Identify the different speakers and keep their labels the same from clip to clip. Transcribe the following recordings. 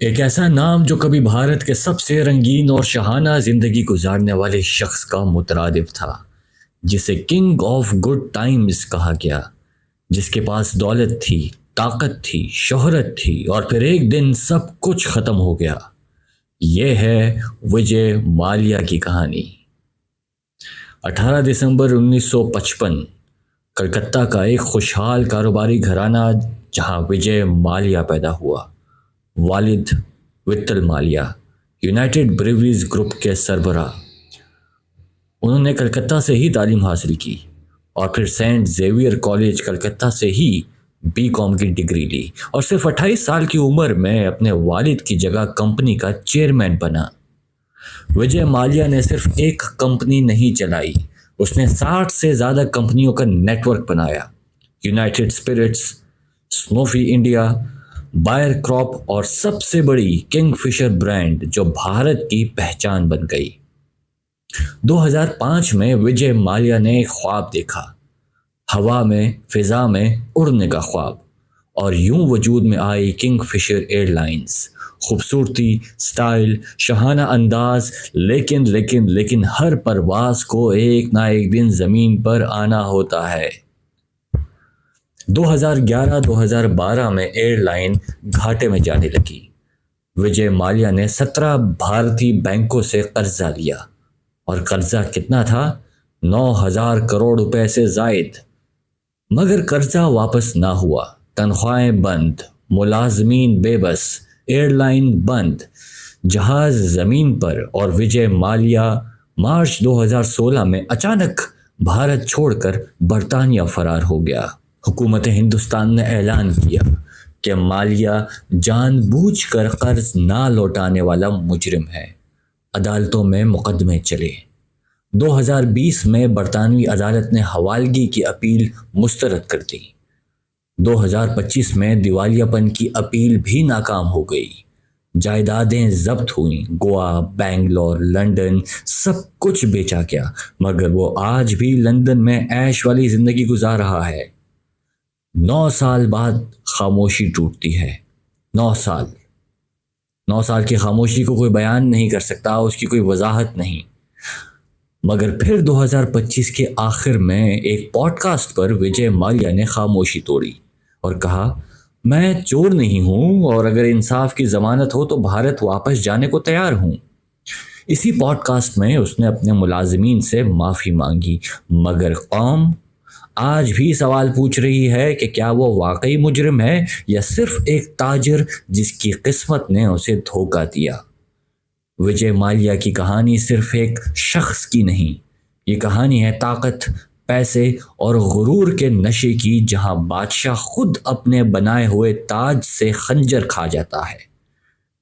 Speaker 1: एक ऐसा नाम जो कभी भारत के सबसे रंगीन और शहाना जिंदगी गुजारने वाले शख्स का मुतरादिफ था, जिसे किंग ऑफ गुड टाइम्स कहा गया, जिसके पास दौलत थी, ताकत थी, शोहरत थी और फिर एक दिन सब कुछ खत्म हो गया। ये है विजय माल्या की कहानी। 18 दिसंबर 1955 कलकत्ता का एक खुशहाल कारोबारी घराना जहां विजय माल्या पैदा हुआ। वालिद Vitthal Mallya United breweries group के सरबराह। उन्होंने कलकत्ता से ही तालीम हासिल की और फिर सेंट जेवियर कॉलेज कलकत्ता से ही बी.कॉम की डिग्री ली और सिर्फ 28 साल की उम्र में अपने वालिद की जगह कंपनी का चेयरमैन बना। विजय माल्या ने सिर्फ एक कंपनी नहीं चलाई, उसने 60 से ज़्यादा कंपनियों का नेटवर्क बनाया। United spirits, Sanofi India, Bayer crop और सबसे बड़ी किंगफिशर ब्रांड जो भारत की पहचान बन गई। 2005 में विजय माल्या ने एक ख्वाब देखा, हवा में फिजा में उड़ने का ख्वाब, और यूं वजूद में आई किंगफिशर एयरलाइंस। खूबसूरती, स्टाइल, शहाना अंदाज, लेकिन लेकिन लेकिन हर परवाज को एक ना एक दिन जमीन पर आना होता है। 2011-2012 में एयरलाइन घाटे में जाने लगी। विजय माल्या ने 17 भारतीय बैंकों से कर्जा लिया और कर्जा कितना था? 9,000 करोड़ रुपए से जायद। मगर कर्जा वापस ना हुआ, तनख्वाहें बंद, मुलाजमीन बेबस, एयरलाइन बंद, जहाज जमीन पर और विजय माल्या मार्च 2016 में अचानक भारत छोड़कर बरतानिया फरार हो गया। हुकूमत हिंदुस्तान ने ऐलान किया कि माल्या जानबूझकर कर्ज ना लौटाने वाला मुजरिम है। अदालतों में मुकदमे चले। 2020 में बरतानवी अदालत ने हवालगी की अपील मुस्तरद कर दी। 2025 में दिवालियापन की अपील भी नाकाम हो गई। जायदादें जब्त हुई, गोवा, बेंगलोर, लंदन, सब कुछ बेचा गया, मगर वो आज भी लंदन में ऐश वाली जिंदगी गुजार रहा है। 9 साल बाद खामोशी टूटती है। 9 साल, 9 साल की खामोशी को कोई बयान नहीं कर सकता, उसकी कोई वजाहत नहीं। मगर फिर 2025 के आखिर में एक पॉडकास्ट पर विजय माल्या ने खामोशी तोड़ी और कहा, मैं चोर नहीं हूं और अगर इंसाफ की जमानत हो तो भारत वापस जाने को तैयार हूं। इसी पॉडकास्ट में उसने अपने मुलाजिमीन से माफ़ी मांगी, मगर कौम आज भी सवाल पूछ रही है कि क्या वो वाकई मुजरिम है या सिर्फ एक ताजर जिसकी किस्मत ने उसे धोखा दिया। विजय माल्या की कहानी सिर्फ एक शख्स की नहीं, ये कहानी है ताकत, पैसे और गुरूर के नशे की, जहां बादशाह खुद अपने बनाए हुए ताज से खंजर खा जाता है।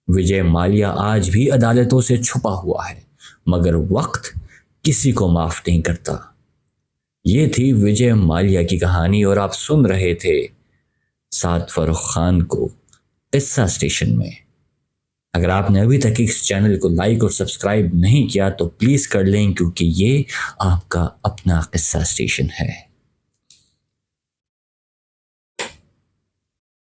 Speaker 1: विजय माल्या आज भी अदालतों से छुपा हुआ है, मगर वक्त किसी को माफ नहीं करता। ये थी विजय माल्या की कहानी और आप सुन रहे थे साद फर्रुख खान को किस्सा स्टेशन में। अगर आपने अभी तक इस चैनल को लाइक और सब्सक्राइब नहीं किया तो प्लीज़ कर लें, क्योंकि ये आपका अपना किस्सा स्टेशन है।